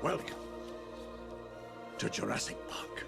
Welcome to Jurassic Park.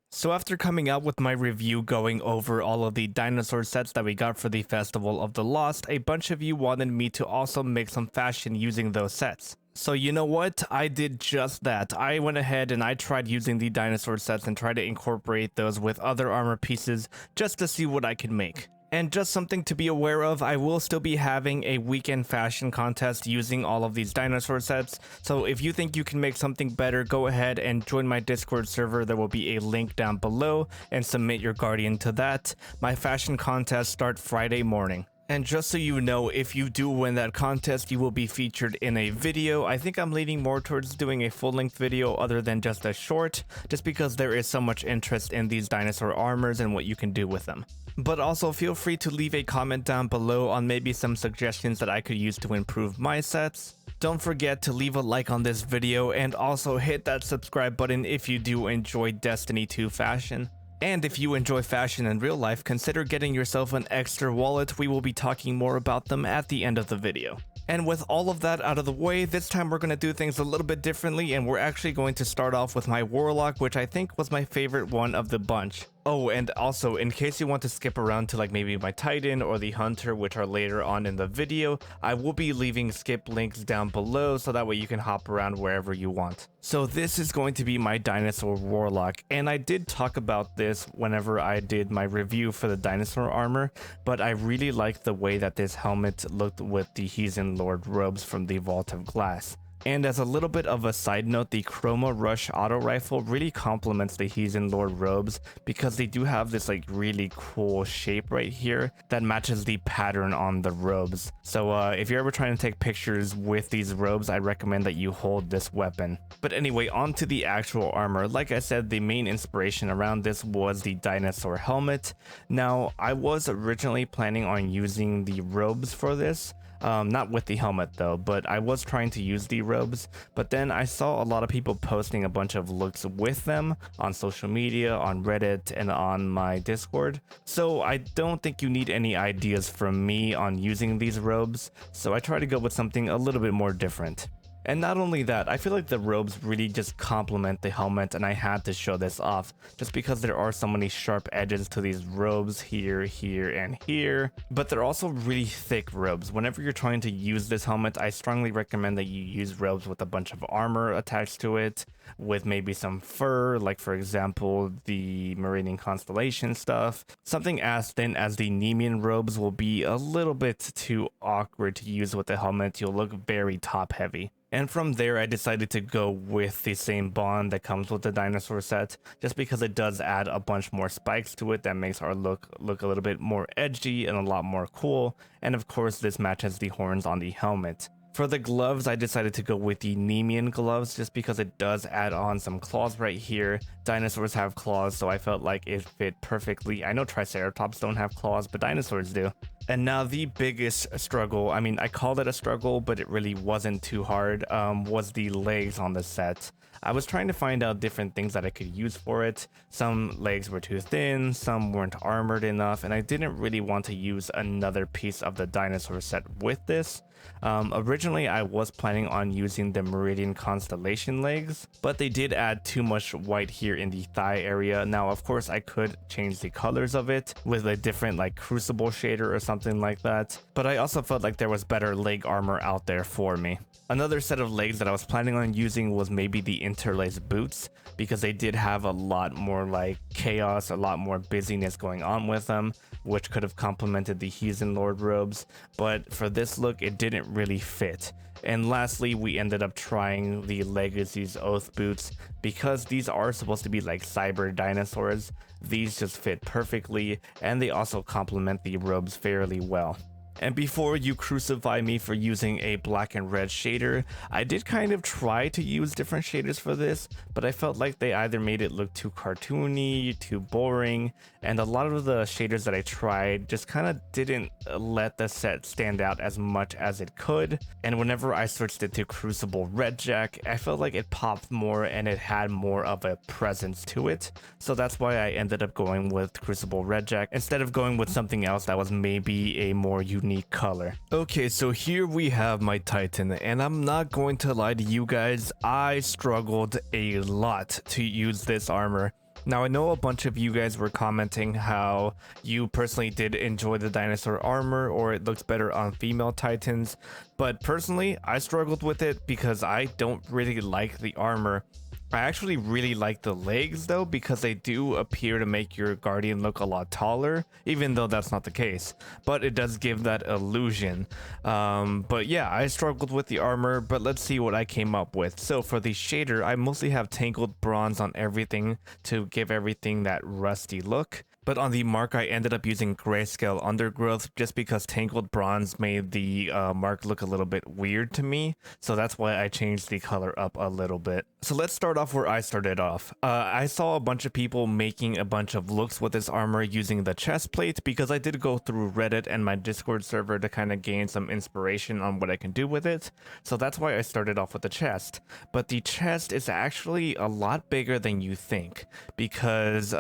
So after coming out with my review going over all of the dinosaur sets that we got for the Festival of the Lost, a bunch of you wanted me to also make some fashion using those sets. So you know what? I did just that. I went ahead and I tried using the dinosaur sets and tried to incorporate those with other armor pieces just to see what I could make. And just something to be aware of, I will still be having a weekend fashion contest using all of these dinosaur sets. So if you think you can make something better, go ahead and join my Discord server. There will be a link down below and submit your Guardian to that. My fashion contests start Friday morning. And just so you know, if you do win that contest, you will be featured in a video. I think I'm leaning more towards doing a full-length video other than just a short, just because there is so much interest in these dinosaur armors and what you can do with them. But also feel free to leave a comment down below on maybe some suggestions that I could use to improve my sets. Don't forget to leave a like on this video and also hit that subscribe button if you do enjoy Destiny 2 fashion. And if you enjoy fashion in real life, consider getting yourself an extra wallet. We will be talking more about them at the end of the video. And with all of that out of the way, this time we're going to do things a little bit differently, and we're actually going to start off with my Warlock, which I think was my favorite one of the bunch. Oh, and also, in case you want to skip around to like maybe my Titan or the Hunter, which are later on in the video, I will be leaving skip links down below so that way you can hop around wherever you want. So this is going to be my Dinosaur Warlock, and I did talk about this whenever I did my review for the dinosaur armor, but I really like the way that this helmet looked with the Heathen Lord robes from the Vault of Glass. And as a little bit of a side note, the Chroma Rush auto rifle really complements the Heathen Lord robes because they do have this like really cool shape right here that matches the pattern on the robes. So if you're ever trying to take pictures with these robes, I recommend that you hold this weapon. But anyway, on to the actual armor. Like I said, the main inspiration around this was the dinosaur helmet. Now, I was originally planning on using the robes for this. Not with the helmet though, but I was trying to use the robes, but then I saw a lot of people posting a bunch of looks with them on social media, on Reddit, and on my Discord. So I don't think you need any ideas from me on using these robes, so I try to go with something a little bit more different. And not only that, I feel like the robes really just complement the helmet, and I had to show this off just because there are so many sharp edges to these robes here, here, and here. But they're also really thick robes. Whenever you're trying to use this helmet, I strongly recommend that you use robes with a bunch of armor attached to it, with maybe some fur, like for example, the Meridian Constellation stuff. Something as thin as the Nemean robes will be a little bit too awkward to use with the helmet. You'll look very top heavy. And from there, I decided to go with the same bond that comes with the dinosaur set, just because it does add a bunch more spikes to it that makes our look a little bit more edgy and a lot more cool. And of course, this matches the horns on the helmet. For the gloves, I decided to go with the Nemean gloves just because it does add on some claws right here. Dinosaurs have claws, so I felt like it fit perfectly. I know Triceratops don't have claws, but dinosaurs do. And now the biggest struggle, I mean, I called it a struggle, but it really wasn't too hard, was the legs on the set. I was trying to find out different things that I could use for it. Some legs were too thin, some weren't armored enough, and I didn't really want to use another piece of the dinosaur set with this. Originally, I was planning on using the Meridian Constellation legs, but they did add too much white here in the thigh area. Now, of course, I could change the colors of it with a different like crucible shader or something like that, but I also felt like there was better leg armor out there for me. Another set of legs that I was planning on using was maybe the interlaced boots, because they did have a lot more like chaos, a lot more busyness going on with them, which could have complemented the Heathen Lord robes, but for this look it didn't really fit. And lastly, we ended up trying the Legacy's Oath boots, because these are supposed to be like cyber dinosaurs. These just fit perfectly, and they also complement the robes fairly well. And before you crucify me for using a black and red shader, I did kind of try to use different shaders for this, but I felt like they either made it look too cartoony, too boring, and a lot of the shaders that I tried just kind of didn't let the set stand out as much as it could. And whenever I switched it to Crucible Red Jack, I felt like it popped more and it had more of a presence to it. So that's why I ended up going with Crucible Red Jack instead of going with something else that was maybe a more unique color. Okay, so here we have my Titan, and I'm not going to lie to you guys, I struggled a lot to use this armor. Now, I know a bunch of you guys were commenting how you personally did enjoy the dinosaur armor, or it looks better on female Titans, but personally, I struggled with it because I don't really like the armor. I actually really like the legs though, because they do appear to make your guardian look a lot taller, even though that's not the case, but it does give that illusion. But yeah, I struggled with the armor, but let's see what I came up with. So for the shader, I mostly have tangled bronze on everything to give everything that rusty look. But on the mark, I ended up using grayscale undergrowth just because tangled bronze made the mark look a little bit weird to me. So that's why I changed the color up a little bit. So let's start off where I started off. I saw a bunch of people making a bunch of looks with this armor using the chest plate, because I did go through Reddit and my Discord server to kind of gain some inspiration on what I can do with it. So that's why I started off with the chest. But the chest is actually a lot bigger than you think, because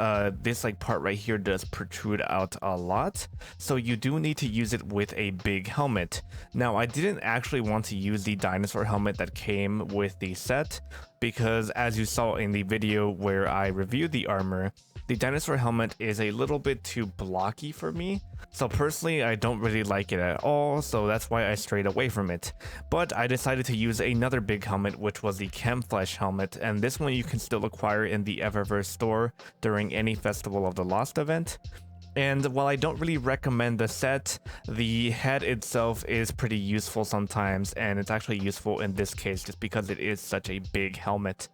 this like part right here does protrude out a lot, so you do need to use it with a big helmet. Now, I didn't actually want to use the dinosaur helmet that came with the set, because as you saw in the video where I reviewed the armor, the dinosaur helmet is a little bit too blocky for me. So personally, I don't really like it at all, so that's why I strayed away from it. But I decided to use another big helmet, which was the Chemflesh helmet, and this one you can still acquire in the Eververse store during any Festival of the Lost event. And while I don't really recommend the set, the head itself is pretty useful sometimes, and it's actually useful in this case just because it is such a big helmet.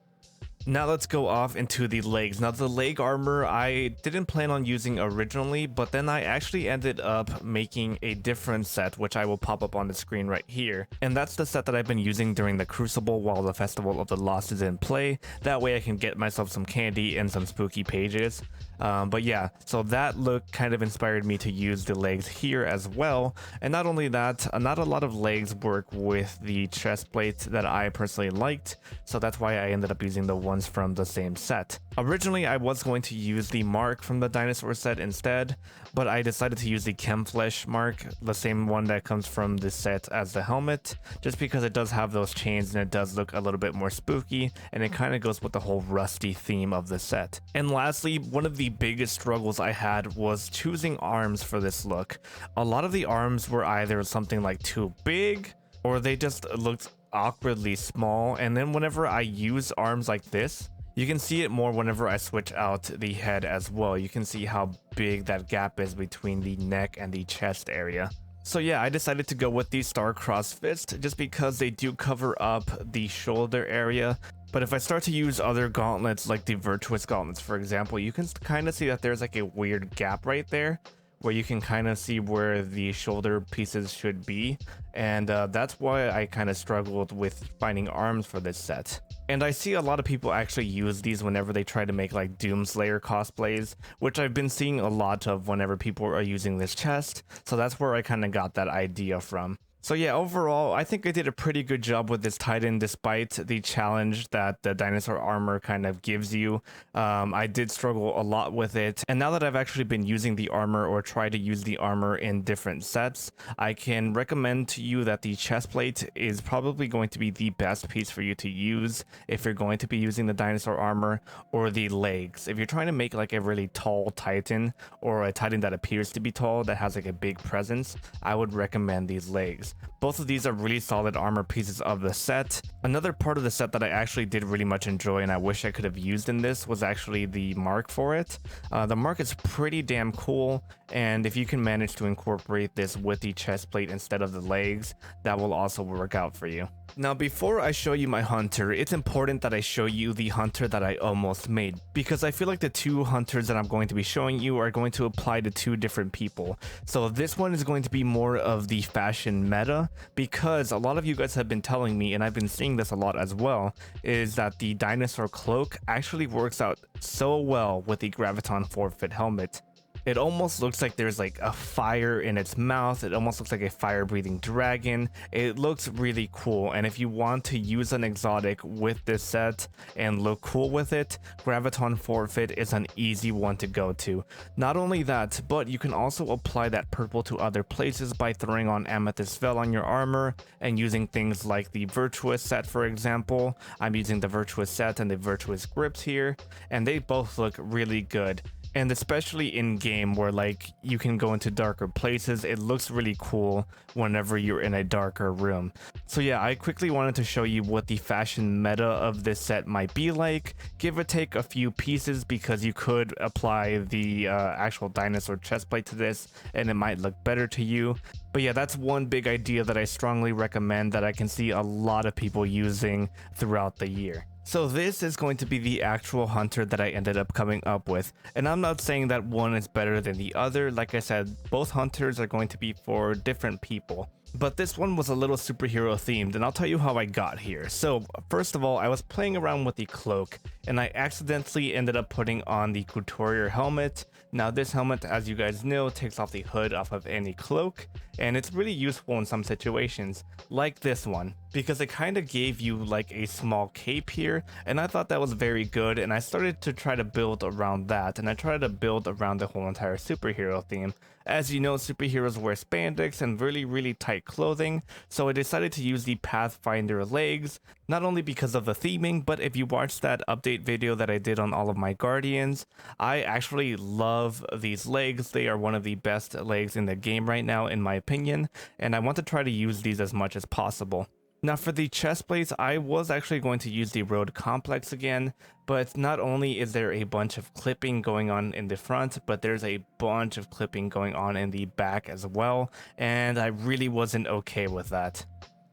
Now let's go off into the legs. Now the leg armor I didn't plan on using originally, but then I actually ended up making a different set, which I will pop up on the screen right here. And that's the set that I've been using during the Crucible while the Festival of the Lost is in play. That way I can get myself some candy and some spooky pages. But yeah, so that look kind of inspired me to use the legs here as well. And not only that, not a lot of legs work with the chest plate that I personally liked, so that's why I ended up using the ones from the same set. Originally, I was going to use the mark from the dinosaur set instead, but I decided to use the Chemflesh mark, the same one that comes from the set as the helmet, just because it does have those chains and it does look a little bit more spooky, and it kind of goes with the whole rusty theme of the set. And lastly, one of the biggest struggles I had was choosing arms for this look. A lot of the arms were either something like too big, or they just looked awkwardly small, and then whenever I use arms like this, you can see it more whenever I switch out the head as well. You can see how big that gap is between the neck and the chest area. So yeah, I decided to go with the Star-Crossed Fist just because they do cover up the shoulder area. But if I start to use other gauntlets like the Virtuous gauntlets, for example, you can kind of see that there's like a weird gap right there where you can kind of see where the shoulder pieces should be, and that's why I kind of struggled with finding arms for this set. And I see a lot of people actually use these whenever they try to make like Doomslayer cosplays, which I've been seeing a lot of whenever people are using this chest, so that's where I kind of got that idea from. So yeah, overall, I think I did a pretty good job with this Titan despite the challenge that the dinosaur armor kind of gives you. I did struggle a lot with it, and now that I've actually been using the armor or tried to use the armor in different sets, I can recommend to you that the chest plate is probably going to be the best piece for you to use if you're going to be using the dinosaur armor, or the legs. If you're trying to make like a really tall Titan, or a Titan that appears to be tall that has like a big presence, I would recommend these legs. Both of these are really solid armor pieces of the set. Another part of the set that I actually did really much enjoy and I wish I could have used in this was actually the mark for it. The mark is pretty damn cool, and if you can manage to incorporate this with the chest plate instead of the legs, that will also work out for you. Now, before I show you my hunter, it's important that I show you the hunter that I almost made, because I feel like the two hunters that I'm going to be showing you are going to apply to two different people. So this one is going to be more of the fashion meta, because a lot of you guys have been telling me, and I've been seeing this a lot as well, is that the dinosaur cloak actually works out so well with the Graviton forfeit helmet. It almost looks like there's like a fire in its mouth. It almost looks like a fire-breathing dragon. It looks really cool, and if you want to use an exotic with this set and look cool with it, Graviton Forfeit is an easy one to go to. Not only that, but you can also apply that purple to other places by throwing on Amethyst Veil on your armor and using things like the Virtuous set, for example. I'm using the Virtuous set and the Virtuous grips here, and they both look really good. And especially in game where like you can go into darker places, it looks really cool whenever you're in a darker room. So yeah, I quickly wanted to show you what the fashion meta of this set might be like, give or take a few pieces, because you could apply the actual dinosaur chestplate to this and it might look better to you. But yeah, that's one big idea that I strongly recommend that I can see a lot of people using throughout the year. So this is going to be the actual hunter that I ended up coming up with, and I'm not saying that one is better than the other. Like I said, both hunters are going to be for different people. But this one was a little superhero themed, and I'll tell you how I got here. So first of all, I was playing around with the cloak, and I accidentally ended up putting on the Couturier helmet. Now this helmet, as you guys know, takes off the hood off of any cloak, and it's really useful in some situations, like this one, because it kind of gave you like a small cape here, and I thought that was very good, and I started to try to build around that, and I tried to build around the whole entire superhero theme. As you know, superheroes wear spandex and really tight clothing, so I decided to use the Pathfinder legs, not only because of the theming, but if you watch that update video that I did on all of my Guardians, I actually love these legs. They are one of the best legs in the game right now, in my opinion, and I want to try to use these as much as possible. Now for the chest plates, I was actually going to use the Road Complex again, but not only is there a bunch of clipping going on in the front, but there's a bunch of clipping going on in the back as well, and I really wasn't okay with that.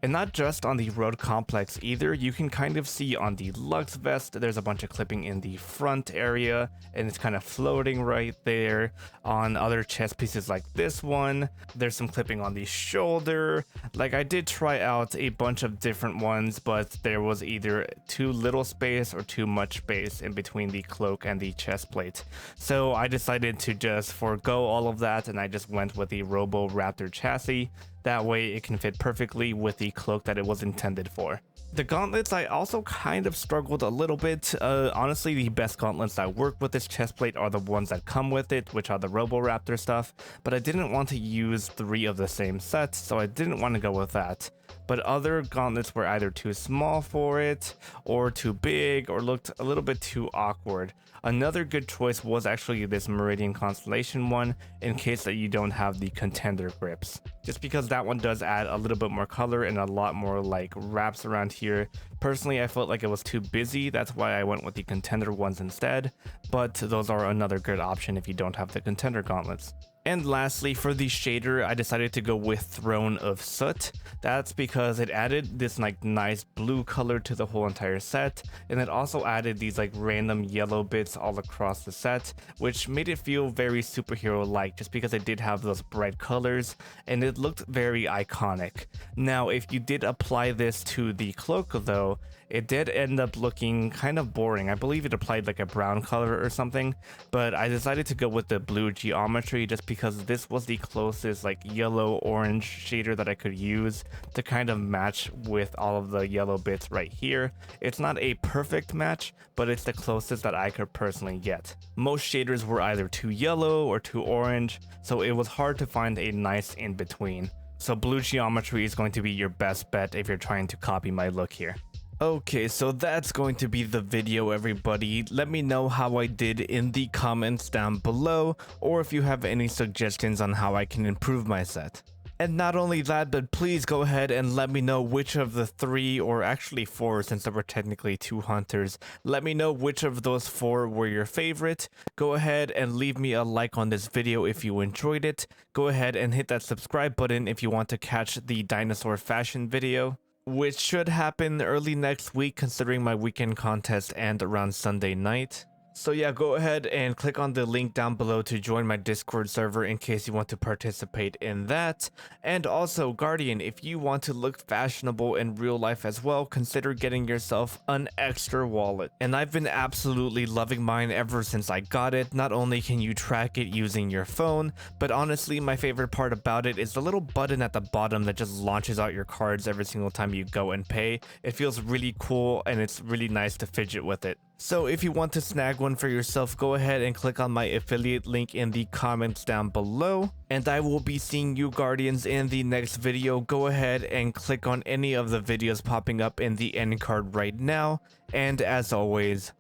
And not just on the Road Complex either, you can kind of see on the Lux Vest, there's a bunch of clipping in the front area, and it's kind of floating right there. On other chest pieces like this one, there's some clipping on the shoulder. Like, I did try out a bunch of different ones, but there was either too little space or too much space in between the cloak and the chest plate. So I decided to just forego all of that, and I just went with the Robo Raptor chassis. That way it can fit perfectly with the cloak that it was intended for. The gauntlets, I also kind of struggled a little bit. Honestly, the best gauntlets that work with this chestplate are the ones that come with it, which are the Roboraptor stuff, but I didn't want to use 3 of the same set, so I didn't want to go with that. But other gauntlets were either too small for it, or too big, or looked a little bit too awkward. Another good choice was actually this Meridian Constellation one, in case that you don't have the Contender grips. Just because that one does add a little bit more color and a lot more like wraps around here. Personally, I felt like it was too busy, that's why I went with the Contender ones instead, but those are another good option if you don't have the Contender gauntlets. And lastly, for the shader, I decided to go with Throne of Soot. That's because it added this like nice blue color to the whole entire set, and it also added these like random yellow bits all across the set, which made it feel very superhero-like just because it did have those bright colors, and it looked very iconic. Now, if you did apply this to the cloak though, it did end up looking kind of boring. I believe it applied like a brown color or something, but I decided to go with the blue geometry just because this was the closest like yellow-orange shader that I could use to kind of match with all of the yellow bits right here. It's not a perfect match, but it's the closest that I could personally get. Most shaders were either too yellow or too orange, so it was hard to find a nice in-between. So blue geometry is going to be your best bet if you're trying to copy my look here. Okay, so that's going to be the video, everybody. Let me know how I did in the comments down below, or if you have any suggestions on how I can improve my set. And not only that, but please go ahead and let me know which of the 3, or actually 4 since there were technically 2 hunters, let me know which of those 4 were your favorite. Go ahead and leave me a like on this video if you enjoyed it. Go ahead and hit that subscribe button if you want to catch the dinosaur fashion video, which should happen early next week considering my weekend contest and around Sunday night. So yeah, go ahead and click on the link down below to join my Discord server in case you want to participate in that. And also, Guardian, if you want to look fashionable in real life as well, consider getting yourself an extra wallet. And I've been absolutely loving mine ever since I got it. Not only can you track it using your phone, but honestly, my favorite part about it is the little button at the bottom that just launches out your cards every single time you go and pay. It feels really cool and it's really nice to fidget with it. So if you want to snag one for yourself, go ahead and click on my affiliate link in the comments down below. And I will be seeing you Guardians in the next video. Go ahead and click on any of the videos popping up in the end card right now. And as always,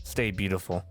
stay beautiful.